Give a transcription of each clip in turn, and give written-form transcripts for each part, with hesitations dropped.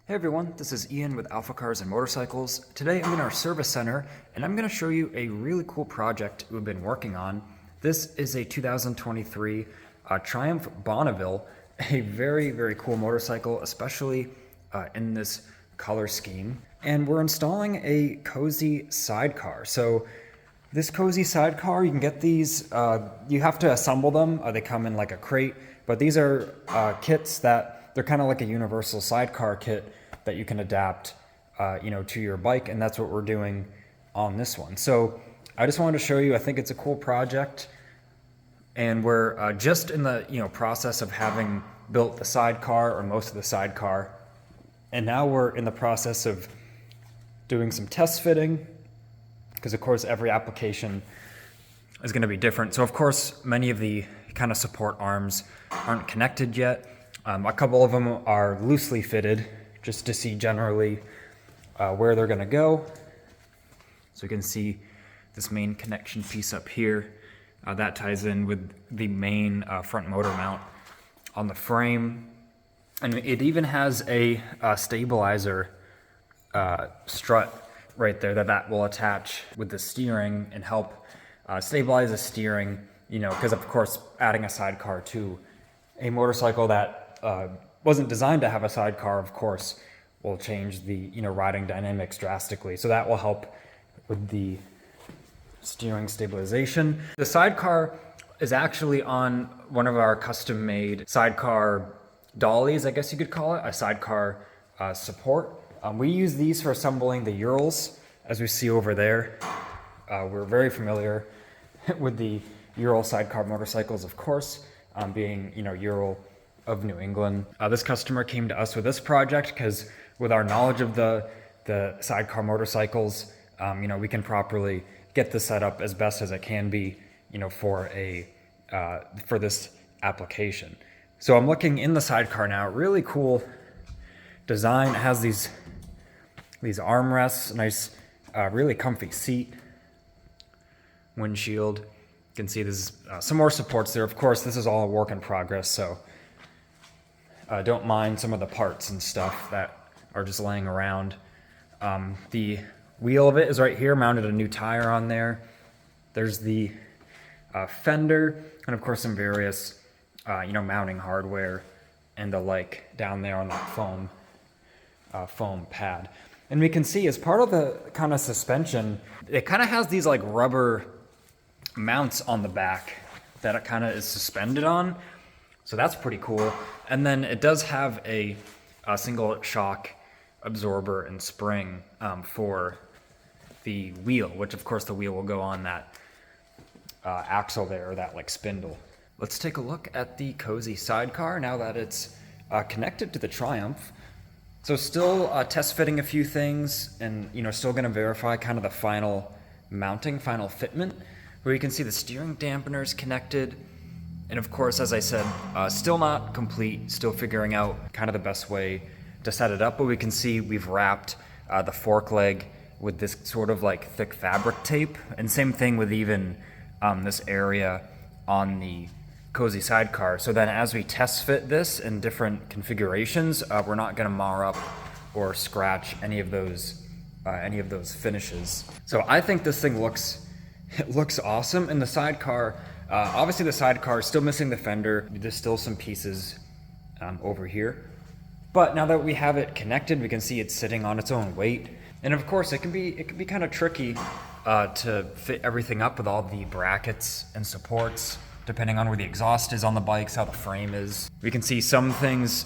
Hey everyone, this is Ian with AlphaCars and Motorcycles. Today I'm in our service center and I'm going to show you a really cool project we've been working on. This is a 2023 Triumph Bonneville, a very cool motorcycle, especially in this color scheme. And we're installing a cozy sidecar. So this cozy sidecar, you can get these, you have to assemble them. They come in like a crate, but these are kits that they're kind of like a universal sidecar kit that you can adapt, to your bike, and that's what we're doing on this one. So I just wanted to show you. I think it's a cool project, and we're just in the process of having built the sidecar or most of the sidecar, and now we're in the process of doing some test fitting, because of course every application is going to be different. So of course many of the kind of support arms aren't connected yet. A couple of them are loosely fitted, just to see generally where they're going to go. So you can see this main connection piece up here. That ties in with the main front motor mount on the frame. And it even has a stabilizer strut right there that will attach with the steering and help stabilize the steering, because of course adding a sidecar to a motorcycle that wasn't designed to have a sidecar, of course, will change the riding dynamics drastically. So that will help with the steering stabilization. The sidecar is actually on one of our custom-made sidecar dollies, I guess you could call it, a sidecar support. We use these for assembling the Urals, as we see over there. We're very familiar with the Ural sidecar motorcycles, of course, being Ural of New England. This customer came to us with this project because with our knowledge of the sidecar motorcycles, we can properly get the setup as best as it can be, for this application. So I'm looking in the sidecar now. Really cool design. It has these armrests, nice, really comfy seat, windshield. You can see there's some more supports there. Of course, this is all a work in progress, so don't mind some of the parts and stuff that are just laying around. The wheel of it is right here, mounted a new tire on there. There's the fender, and of course some various, mounting hardware and the like down there on that foam pad. And we can see as part of the kind of suspension, it kind of has these like rubber mounts on the back that it kind of is suspended on. So that's pretty cool. And then it does have a single shock absorber and spring for the wheel, which of course the wheel will go on that axle there, or that like spindle. Let's take a look at the cozy sidecar now that it's connected to the Triumph. So still test fitting a few things, and still going to verify kind of the final mounting, final fitment, where you can see the steering dampeners connected. And of course, as I said, still not complete, still figuring out kind of the best way to set it up, but we can see we've wrapped the fork leg with this sort of like thick fabric tape, and same thing with even this area on the cozy sidecar. So then as we test fit this in different configurations, we're not gonna mar up or scratch any of those finishes. So I think this thing looks awesome. In the sidecar, obviously the sidecar is still missing the fender. There's still some pieces over here. But now that we have it connected, we can see it's sitting on its own weight. And of course, it can be kind of tricky to fit everything up with all the brackets and supports, depending on where the exhaust is on the bikes, how the frame is. We can see some things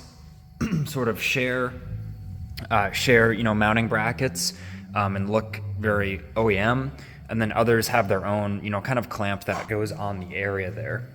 sort of share mounting brackets and look very OEM. And then others have their own, kind of clamp that goes on the area there.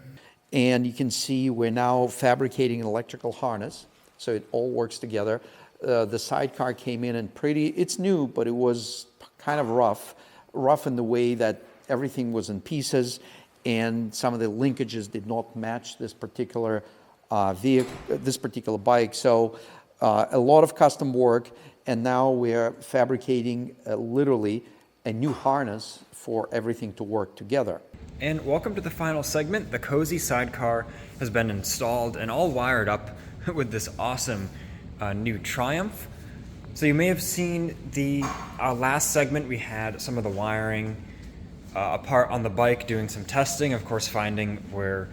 And you can see we're now fabricating an electrical harness, so it all works together. The sidecar came in and it's new, but it was kind of rough in the way that everything was in pieces, and some of the linkages did not match this particular bike. So a lot of custom work, and now we're fabricating literally a new harness for everything to work together. And welcome to the final segment. The cozy sidecar has been installed and all wired up with this awesome new Triumph. So you may have seen the last segment, we had some of the wiring apart on the bike, doing some testing, of course finding where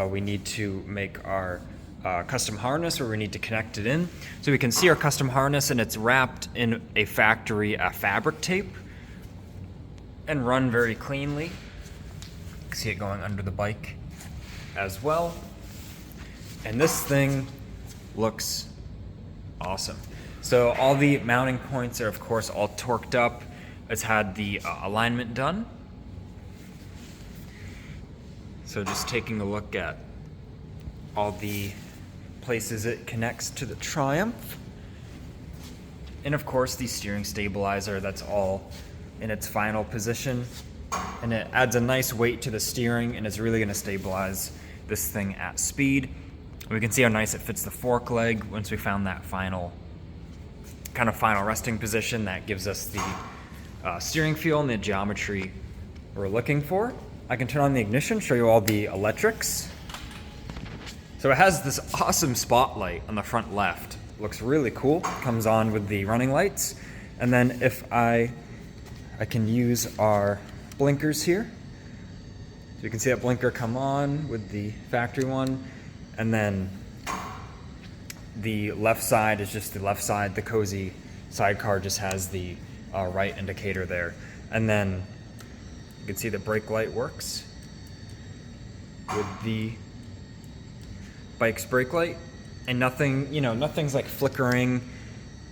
we need to make our custom harness, where we need to connect it in. So we can see our custom harness, and it's wrapped in a factory fabric tape and run very cleanly. You can see it going under the bike as well. And this thing looks awesome. So all the mounting points are of course all torqued up. It's had the alignment done. So just taking a look at all the places it connects to the Triumph. And of course the steering stabilizer, that's all in its final position. And it adds a nice weight to the steering, and it's really going to stabilize this thing at speed. We can see how nice it fits the fork leg once we found that final resting position that gives us the steering feel and the geometry we're looking for. I can turn on the ignition, show you all the electrics. So it has this awesome spotlight on the front left. Looks really cool. Comes on with the running lights. And then if I can use our blinkers here. So you can see that blinker come on with the factory one. And then the left side is just the left side. The cozy sidecar just has the right indicator there. And then you can see the brake light works with the bike's brake light. And nothing, nothing's like flickering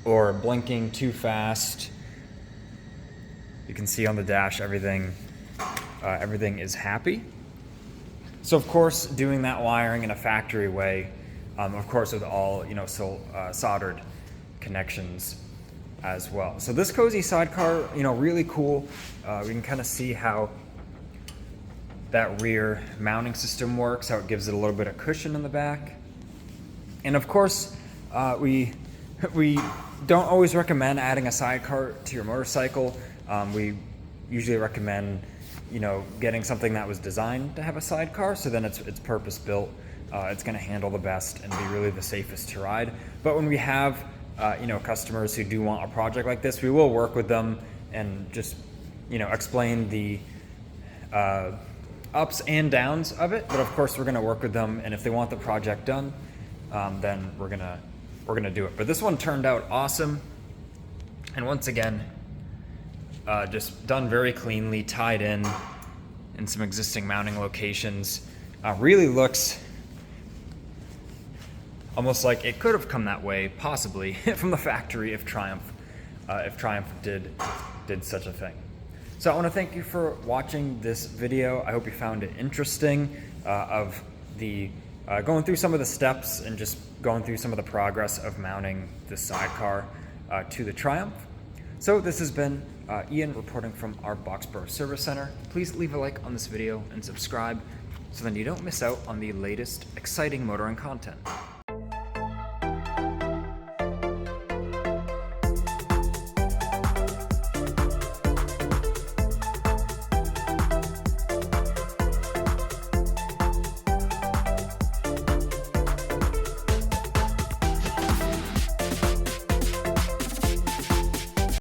or blinking too fast. You can see on the dash everything is happy. So of course, doing that wiring in a factory way, of course with all soldered connections as well. So this cozy sidecar, really cool. We can kind of see how that rear mounting system works, how it gives it a little bit of cushion in the back. And of course, we don't always recommend adding a sidecar to your motorcycle. We usually recommend getting something that was designed to have a sidecar, so then it's purpose built. It's going to handle the best and be really the safest to ride. But when we have customers who do want a project like this, we will work with them and just explain the ups and downs of it. But of course we're going to work with them, and if they want the project done, then we're gonna do it. But this one turned out awesome, and once again, just done very cleanly, tied in some existing mounting locations. Really looks almost like it could have come that way, possibly, from the factory if Triumph did such a thing. So I want to thank you for watching this video. I hope you found it interesting of the going through some of the steps and just going through some of the progress of mounting the sidecar to the Triumph. So this has been Ian reporting from our Boxborough Service Center. Please leave a like on this video and subscribe so then you don't miss out on the latest exciting motoring content.